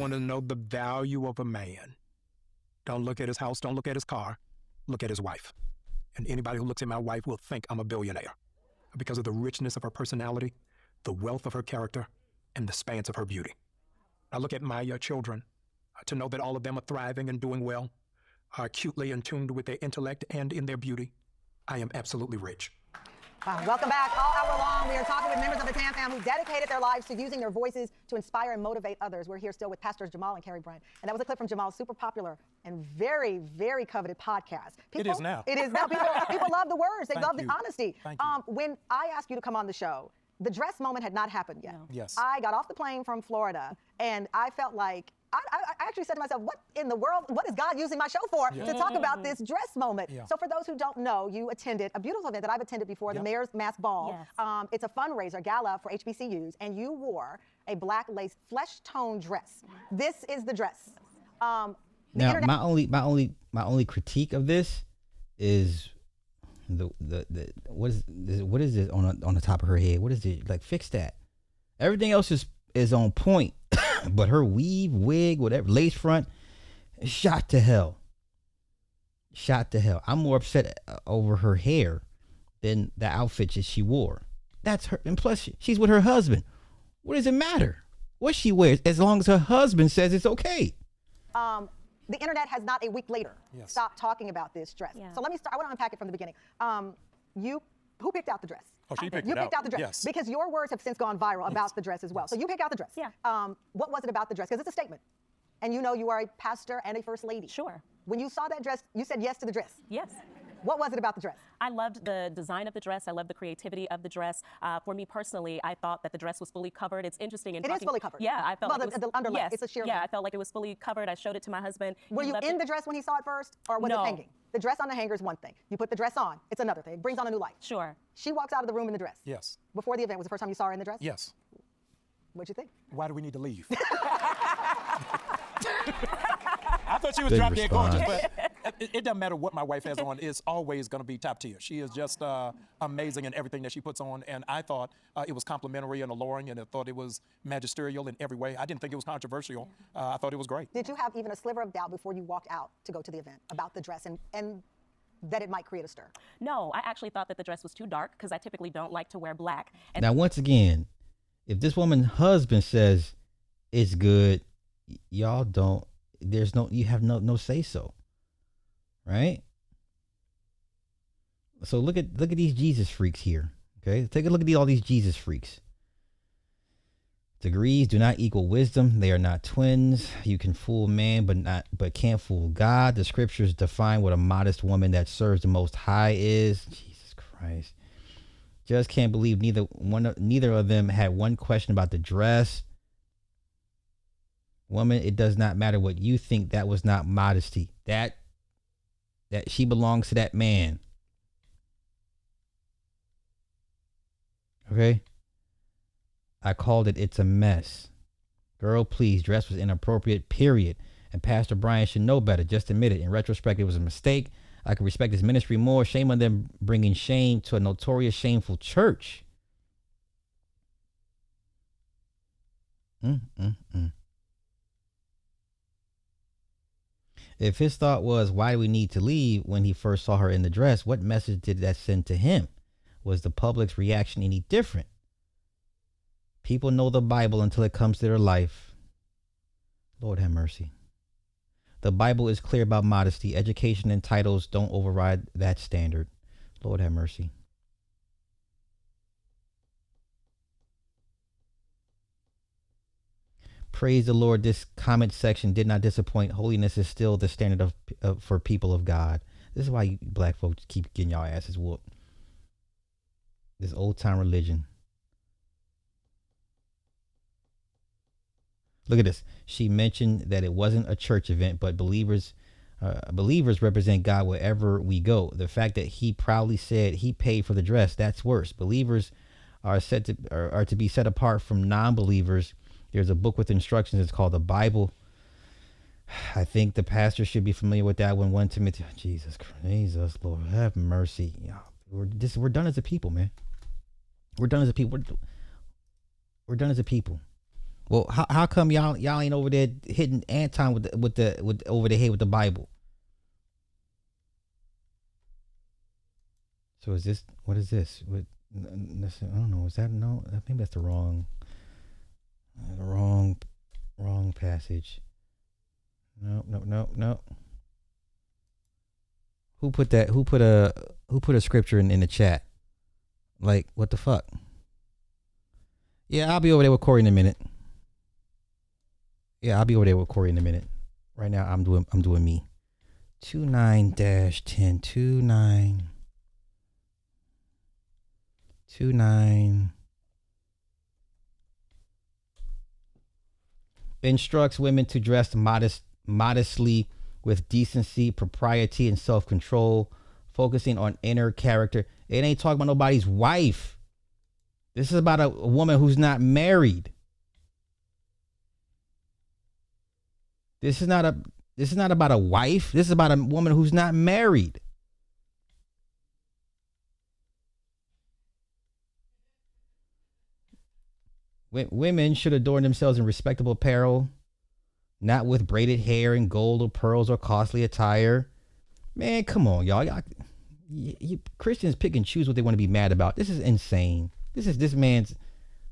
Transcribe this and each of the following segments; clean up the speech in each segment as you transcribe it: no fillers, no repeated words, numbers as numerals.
want to know the value of a man, don't look at his house, don't look at his car, look at his wife. And anybody who looks at my wife will think I'm a billionaire because of the richness of her personality, the wealth of her character, and the spans of her beauty. I look at my children to know that all of them are thriving and doing well, are acutely in tune with their intellect and in their beauty. I am absolutely rich. Welcome back. All hour long, we are talking with members of the Tam Fam who dedicated their lives to using their voices to inspire and motivate others. We're here still with Pastors Jamal and Kerri Bryant. And that was a clip from Jamal's super popular and very, very coveted podcast. It is now. It is now. People love the words. They love the honesty. Thank you. When I asked you to come on the show, the dress moment had not happened yet. No. Yes. I got off the plane from Florida, and I felt like, I actually said to myself, what in the world, what is God using my show for to talk about this dress moment? Yeah. So for those who don't know, you attended a beautiful event that I've attended before, the Mayor's Mask Ball. Yes. It's a fundraiser gala for HBCUs, and you wore a black lace flesh tone dress. This is the dress. Now, my only critique of this is what is this on the top of her head? What is it? Like, fix that. Everything else is on point. But her weave, wig, whatever, lace front, shot to hell. Shot to hell. I'm more upset over her hair than the outfit that she wore. That's her. And plus, she's with her husband. What does it matter what she wears as long as her husband says it's okay? The internet has not a week later stopped talking about this dress. Yeah. So let me start. I want to unpack it from the beginning. Who picked out the dress? Oh, she picked You it picked out the dress. Yes. Because your words have since gone viral about the dress as well. So you picked out the dress. Yeah. What was it about the dress? Because it's a statement. And you know you are a pastor and a first lady. Sure. When you saw that dress, you said yes to the dress. Yes. What was it about the dress? I loved the design of the dress. I loved the creativity of the dress. For me personally, I thought that the dress was fully covered. It's interesting. It is fully covered. Yeah, I felt well, like the underlay, yes, it's a sheer. Yeah, I felt like it was fully covered. I showed it to my husband. Were you in the dress when he saw it first, or was it No. hanging? The dress on the hanger is one thing. You put the dress on, it's another thing. It brings on a new life. Sure. She walks out of the room in the dress. Yes. Before the event, was the first time you saw her in the dress? Yes. What'd you think? Why do we need to leave? I thought she was Good drop dead gorgeous, response. but it doesn't matter what my wife has on. It's always going to be top tier. She is just amazing in everything that she puts on, and I thought it was complimentary and alluring, and I thought it was magisterial in every way. I didn't think it was controversial. I thought it was great. Did you have even a sliver of doubt before you walked out to go to the event about the dress and that it might create a stir? No, I actually thought that the dress was too dark because I typically don't like to wear black. And Now, once again, if this woman's husband says it's good, y'all don't. You have no say so, right? So look at these Jesus freaks here. Okay, take a look at all these Jesus freaks. Degrees do not equal wisdom. They are not twins. You can fool man, but can't fool God. The scriptures define what a modest woman that serves the Most High is. Jesus Christ. Just can't believe neither of them had one question about the dress. Woman, it does not matter what you think. That was not modesty. That she belongs to that man. Okay? I called it's a mess. Girl, please, dress was inappropriate, period. And Pastor Bryant should know better. Just admit it. In retrospect, it was a mistake. I can respect his ministry more. Shame on them bringing shame to a notorious shameful church. If his thought was, why do we need to leave when he first saw her in the dress, what message did that send to him? Was the public's reaction any different? People know the Bible until it comes to their life. Lord have mercy. The Bible is clear about modesty. Education and titles don't override that standard. Lord have mercy. Praise the Lord. This comment section did not disappoint. Holiness is still the standard for people of God. This is why you black folks keep getting y'all asses whooped. This old time religion. Look at this. She mentioned that it wasn't a church event, but believers represent God wherever we go. The fact that he proudly said he paid for the dress, that's worse. Believers are to be set apart from non-believers. There's a book with instructions. It's called the Bible. I think the pastor should be familiar with that one. 1 Timothy. Jesus Christ, Jesus, Lord, have mercy. We're done as a people, man. We're done as a people. We're done as a people. Well, how come y'all ain't over there hitting Anton with over the head with the Bible? So is this, what is this? I don't know. Is that, no? I think that's the wrong passage. No. Who put that? Who put a scripture in the chat? Like, what the fuck? Yeah, I'll be over there with Corey in a minute. Right now, I'm doing me. 29-10 29 instructs women to dress modestly with decency, propriety, and self-control, focusing on inner character. It ain't talking about nobody's wife. This is about a woman who's not married. This is not about a wife. This is about a woman who's not married. Women should adorn themselves in respectable apparel, not with braided hair and gold or pearls or costly attire. Man, come on, y'all. Christians pick and choose what they want to be mad about. This is insane. This is this man's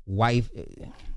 wife.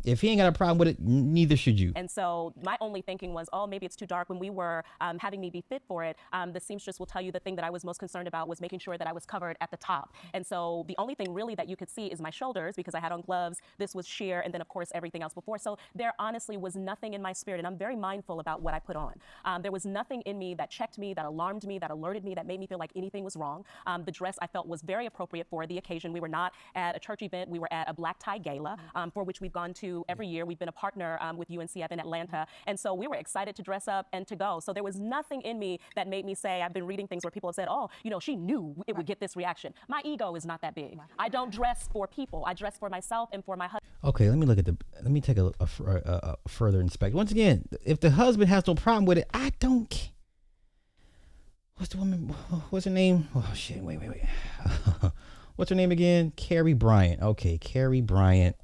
If he ain't got a problem with it, neither should you. And so my only thinking was, oh, maybe it's too dark. When we were having me be fit for it, the seamstress will tell you the thing that I was most concerned about was making sure that I was covered at the top. And so the only thing really that you could see is my shoulders because I had on gloves. This was sheer, and then of course everything else before. So there honestly was nothing in my spirit, and I'm very mindful about what I put on. There was nothing in me that checked me, that alarmed me, that alerted me, that made me feel like anything was wrong. The dress I felt was very appropriate for the occasion. We were not at a church event. We were at a black tie gala for which we've gone to every year. We've been a partner with UNCF in Atlanta. And so we were excited to dress up and to go. So there was nothing in me that made me say, I've been reading things where people have said, oh, you know, she knew it would get this reaction. My ego is not that big. I don't dress for people. I dress for myself and for my husband. Okay, let me take a further inspection. Once again, if the husband has no problem with it, I don't care. What's the woman? What's her name? Oh shit! Wait. What's her name again? Kerri Bryant. Okay, Kerri Bryant.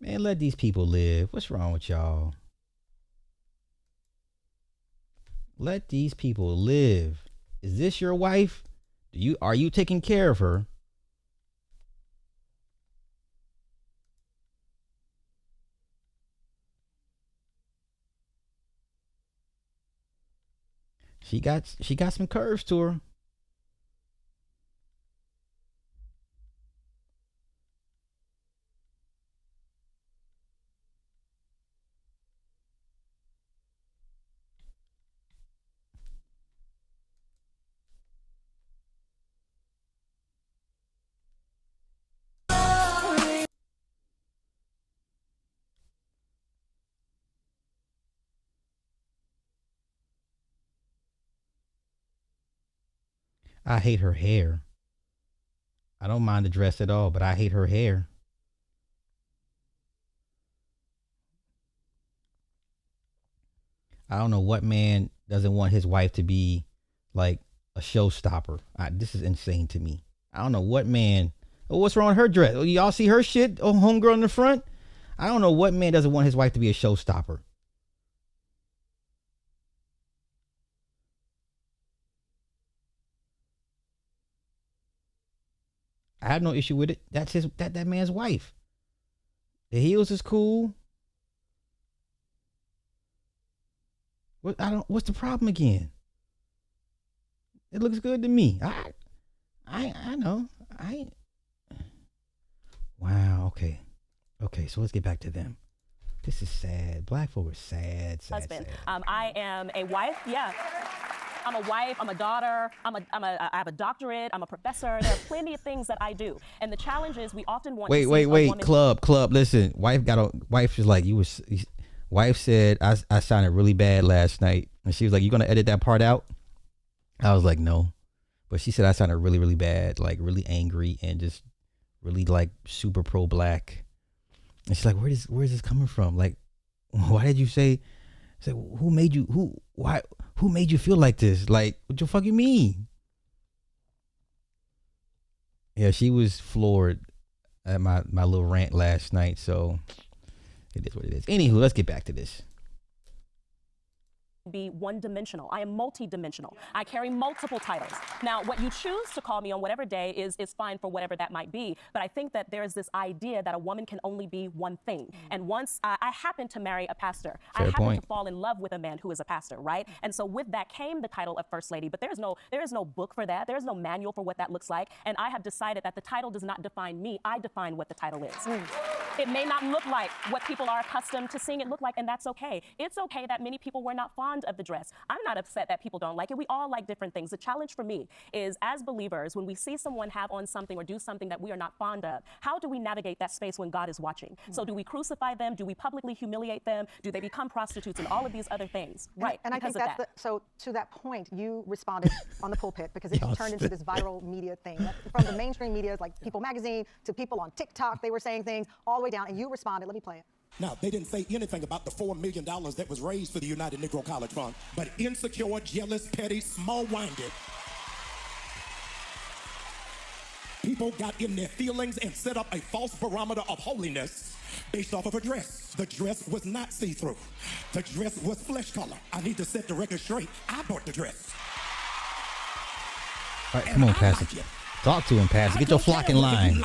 Man, let these people live. What's wrong with y'all? Let these people live. Is this your wife? Are you taking care of her? She got some curves to her. I hate her hair. I don't mind the dress at all, but I hate her hair. I don't know what man doesn't want his wife to be like a showstopper. This is insane to me. I don't know what man. Oh, what's wrong with her dress? Oh, y'all see her shit? Oh, homegirl in the front. I don't know what man doesn't want his wife to be a showstopper. I have no issue with it. That's that man's wife. The heels is cool. What's the problem again? It looks good to me. I know. Wow. Okay. So let's get back to them. This is sad. Black folk are sad. Husband. Sad. I am a wife. Yeah. I'm a wife, I'm a daughter, I have a doctorate, I'm a professor. There are plenty of things that I do. And the challenge is we often want to see a woman. Club, listen. Wife was like, wife said, I sounded really bad last night. And she was like, you gonna edit that part out? I was like, no. But she said I sounded really, really bad, like really angry and just really like super pro-black. And she's like, where's this coming from? Like, why did you say, who made you, Who made you feel like this? Like, what the fuck you mean? Yeah, she was floored at my little rant last night. So it is what it is. Anywho, let's get back to this. Be one-dimensional. I am multi-dimensional. I carry multiple titles. Now, what you choose to call me on whatever day is fine for whatever that might be. But I think that there's this idea that a woman can only be one thing. And once I happened to marry a pastor, I happened to fall in love with a man who is a pastor, right? And so with that came the title of First Lady. But there is no book for that. There is no manual for what that looks like. And I have decided that the title does not define me. I define what the title is. It may not look like what people are accustomed to seeing it look like, and that's okay. It's okay that many people were not fond of the dress. I'm not upset that people don't like it. We all like different things. The challenge for me is, as believers, when we see someone have on something or do something that we are not fond of, how do we navigate that space when God is watching? So do we crucify them? Do we publicly humiliate them? Do they become prostitutes and all of these other things? Right. And I think that's so to that point, you responded on the pulpit because it turned into this viral media thing. From the mainstream media, like People Magazine, to people on TikTok, they were saying things all the way down, and you responded. Let me play it. Now, they didn't say anything about the $4 million that was raised for the United Negro College Fund, but insecure, jealous, petty, small-minded people got in their feelings and set up a false barometer of holiness based off of a dress. The dress was not see-through. The dress was flesh color. I need to set the record straight. I bought the dress. All right, come on, Pastor. Talk to him, Pastor. Get your flock in line.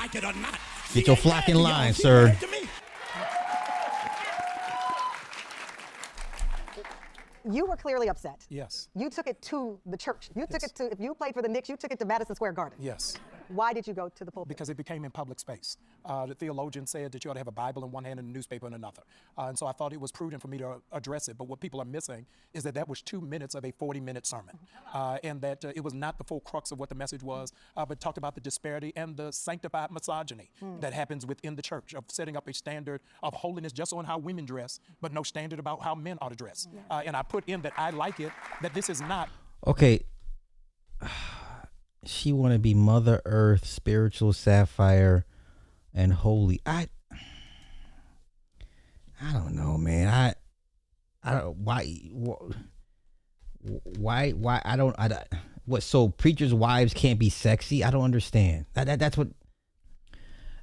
Get your flock in line, sir. You were clearly upset. Yes. You took it to the church. You took it to, if you played for the Knicks, you took it to Madison Square Garden. Yes. Why did you go to the pulpit? Because it became in public space. The theologian said that you ought to have a Bible in one hand and a newspaper in another. And so I thought it was prudent for me to address it. But what people are missing is that that was 2 minutes of a 40-minute sermon. And that it was not the full crux of what the message was, but talked about the disparity and the sanctified misogyny that happens within the church, of setting up a standard of holiness just on how women dress, but no standard about how men ought to dress. And I put in that I like it, that this is not. Okay. She want to be Mother Earth, spiritual sapphire, and holy. I don't know, man. I don't why I don't what, so preachers' wives can't be sexy? I don't understand. That's what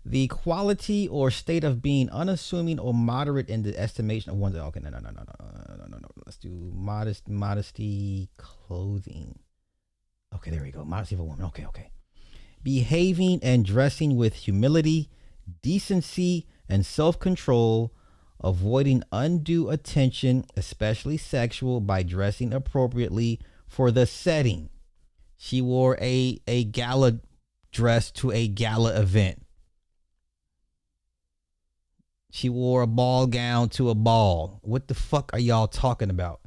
the quality or state of being unassuming or moderate in the estimation of one's. Okay, no. Let's do modesty clothing. Okay, there we go. Modesty of a woman. Okay. Behaving and dressing with humility, decency, and self-control, avoiding undue attention, especially sexual, by dressing appropriately for the setting. She wore a gala dress to a gala event. She wore a ball gown to a ball. What the fuck are y'all talking about?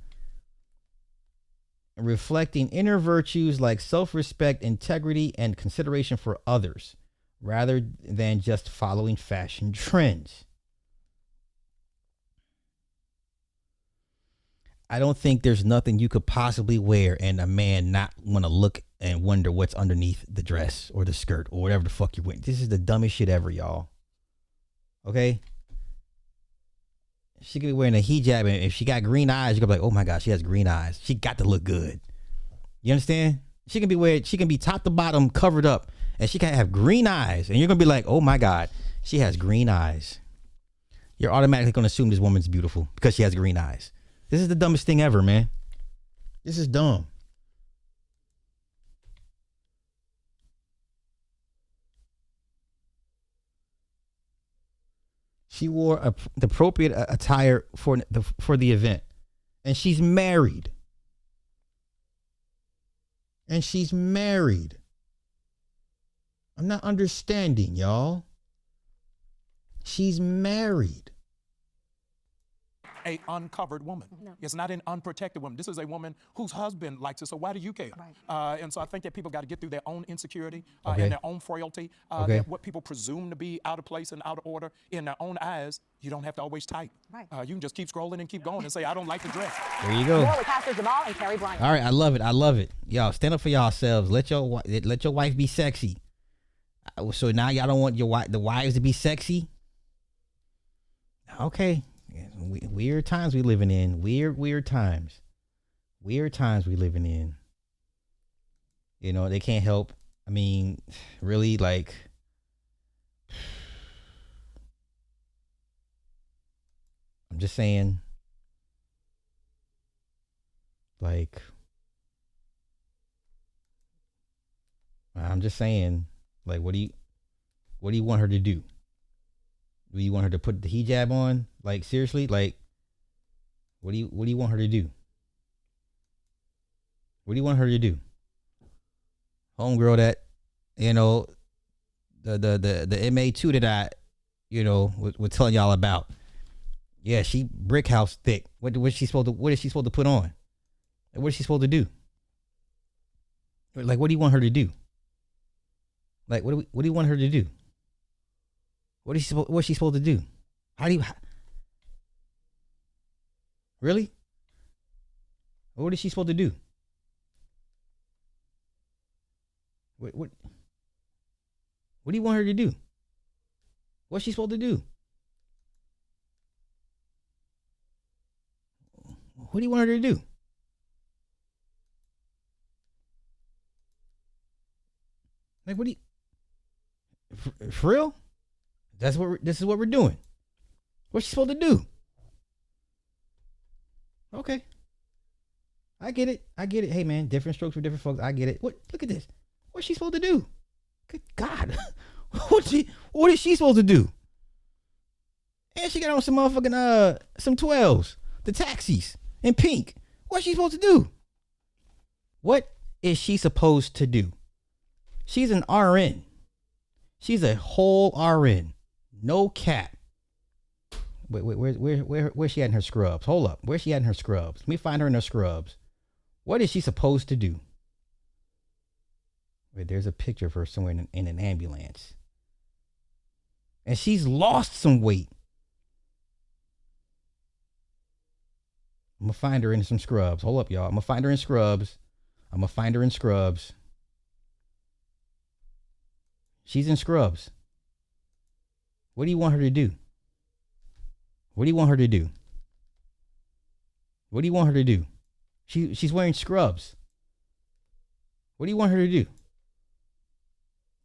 Reflecting inner virtues like self-respect, integrity, and consideration for others, rather than just following fashion trends. I don't think there's nothing you could possibly wear and a man not want to look and wonder what's underneath the dress or the skirt or whatever the fuck you're wearing. This is the dumbest shit ever, y'all. Okay? She could be wearing a hijab, and if she got green eyes, you're gonna be like, oh my God, she has green eyes. She got to look good. You understand? She can be top to bottom covered up, and she can have green eyes, and you're gonna be like, oh my God, she has green eyes. You're automatically gonna assume this woman's beautiful because she has green eyes. This is the dumbest thing ever, man. This is dumb. She wore the appropriate attire for the event. And she's married. I'm not understanding, y'all. She's married. A uncovered woman. No. It's not an unprotected woman. This is a woman whose husband likes it, so why do you care? Right. And so I think that people got to get through their own insecurity and their own frailty, that what people presume to be out of place and out of order in their own eyes, you don't have to always type. Right. You can just keep scrolling and keep going and say, I don't like the dress. There you go. More with Pastor Jamal and Kerri Bryant. All right, I love it. Y'all, stand up for yourselves. Let your wife be sexy. So now y'all don't want the wives to be sexy? Okay. Weird times we living in. Weird times. weird times we living in. You know, they can't help. I mean, really, like, I'm just saying, like, what do you want her to do? Do you want her to put the hijab on? Like, seriously, like, what do you want her to do? What do you want her to do? Homegirl that, you know, the MA2 that I, you know, was telling y'all about. Yeah, she brick house thick. What is she supposed to put on? What is she supposed to do? Like, what do you want her to do? Like, what do you want her to do? What's she supposed to do? Really? What is she supposed to do? What do you want her to do? What's she supposed to do? What do you want her to do? Like, what do you, for real? This is what we're doing. What's she supposed to do? Okay. I get it. Hey man, different strokes for different folks. I get it. Look at this. What's she supposed to do? Good God. What is she supposed to do? And she got on some motherfucking some 12s, the taxis in pink. What's she supposed to do? What is she supposed to do? She's an RN. She's a whole RN. No cap. Wait, where's she at in her scrubs? Hold up. Where's she at in her scrubs? Let me find her in her scrubs. What is she supposed to do? Wait, there's a picture of her somewhere in an ambulance. And she's lost some weight. I'm going to find her in some scrubs. Hold up, y'all. I'm going to find her in scrubs. She's in scrubs. What do you want her to do? What do you want her to do? What do you want her to do? She's wearing scrubs. What do you want her to do?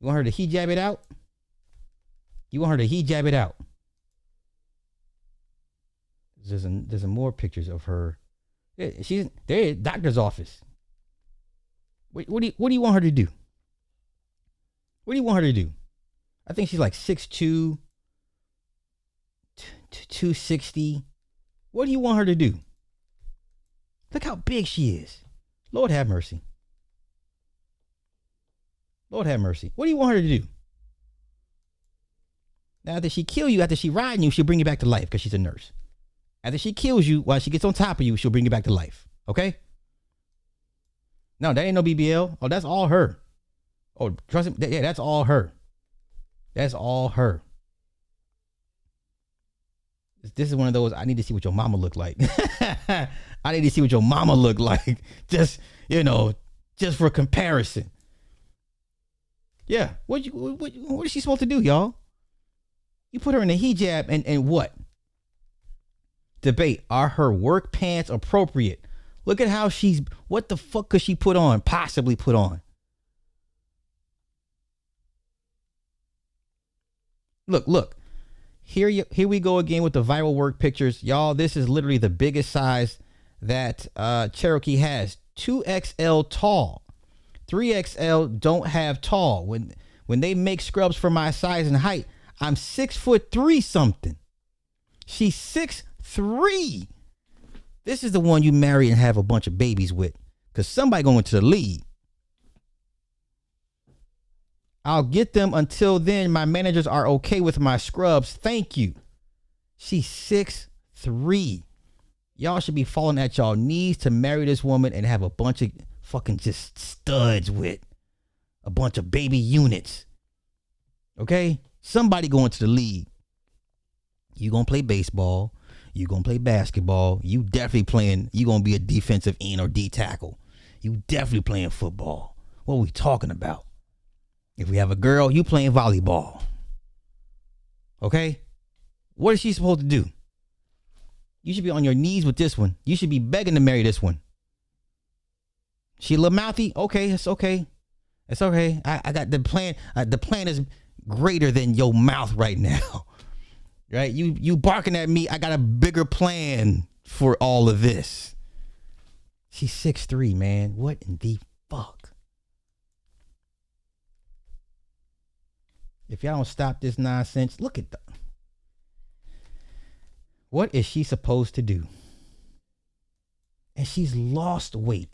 You want her to hijab it out? You want her to hijab it out? There's more pictures of her. She's there at doctor's office. What do you want her to do? What do you want her to do? I think she's like 6'2", 260. What do you want her to do? Look how big she is. Lord have mercy. Lord have mercy. What do you want her to do? Now, after she kill you, after she riding you, she'll bring you back to life because she's a nurse. After she kills you, while she gets on top of you, she'll bring you back to life. Okay? No, that ain't no BBL. Oh, that's all her. Oh, trust me. Yeah, that's all her. That's all her. This is one of those, I need to see what your mama look like. I need to see what your mama look like. Just, just for comparison. Yeah. What is she supposed to do, y'all? You put her in a hijab and what? Debate. Are her work pants appropriate? Look at how what the fuck could she possibly put on? Look. Here we go again with the viral work pictures. Y'all, this is literally the biggest size that Cherokee has. 2XL tall. 3XL don't have tall. When they make scrubs for my size and height, I'm 6'3" something. She's 6'3". This is the one you marry and have a bunch of babies with, because somebody going to the league. I'll get them. Until then, my managers are okay with my scrubs. Thank you. She's 6'3". Y'all should be falling at y'all knees to marry this woman and have a bunch of fucking just studs with a bunch of baby units. Okay? Somebody going to the league. You gonna play baseball. You gonna play basketball. You definitely playing. You gonna be a defensive end or D tackle. You definitely playing football. What are we talking about? If we have a girl, you playing volleyball. Okay? What is she supposed to do? You should be on your knees with this one. You should be begging to marry this one. She a little mouthy. Okay, it's okay. It's okay. I got the plan. The plan is greater than your mouth right now. Right? You barking at me. I got a bigger plan for all of this. She's 6'3", man. What in the fuck? If y'all don't stop this nonsense, look at the. What is she supposed to do? And she's lost weight.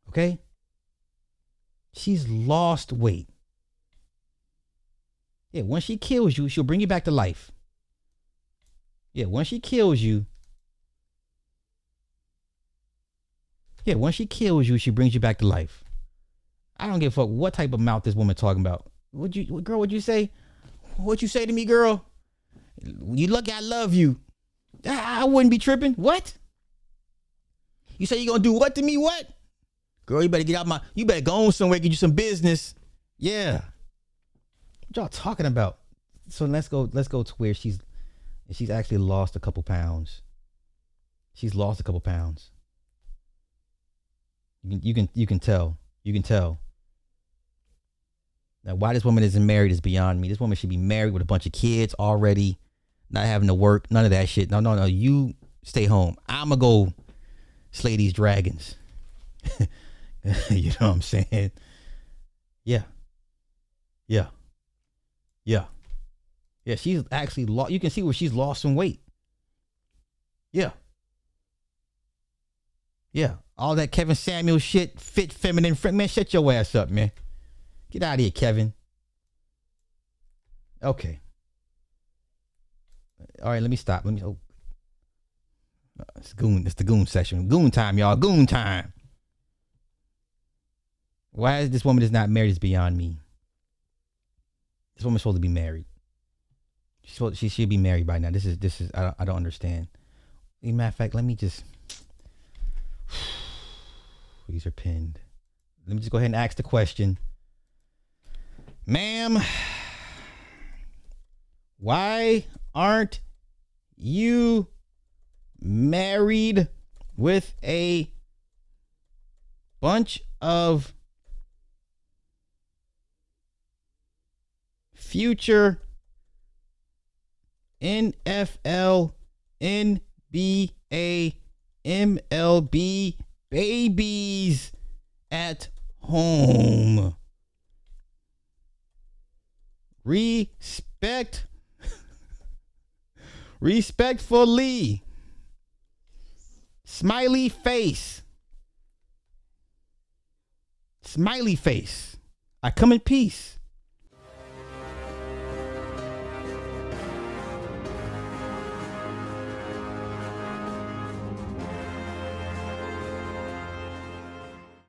Okay? She's lost weight. Yeah, when she kills you, she'll bring you back to life. Yeah, when she kills you. Yeah, when she kills you, she brings you back to life. I don't give a fuck what type of mouth this woman talking about. What'd you say? What you say to me, girl? You lucky I love you. I wouldn't be tripping. What? You say you gonna do what to me? What? Girl, you better get out you better go on somewhere, get you some business. Yeah. What y'all talking about? So let's go to where she's actually lost a couple pounds. She's lost a couple pounds. You can tell. You can tell. Now, why this woman isn't married is beyond me. This woman should be married with a bunch of kids already, not having to work, none of that shit. No. You stay home. I'ma go slay these dragons. You know what I'm saying? Yeah. She's actually lost. You can see where she's lost some weight. Yeah. All that Kevin Samuel shit, fit, feminine, man, shut your ass up, man. Get out of here, Kevin. Okay. All right, let me stop. It's the goon session. Goon time, y'all. Goon time. Why is this woman is not married is beyond me. This woman's supposed to be married. She should be married by now. This is I don't understand. As a matter of fact, let me just. These are pinned. Let me just go ahead and ask the question. Ma'am, why aren't you married with a bunch of future NFL, NBA, MLB babies at home? Respectfully. Smiley face. I come in peace.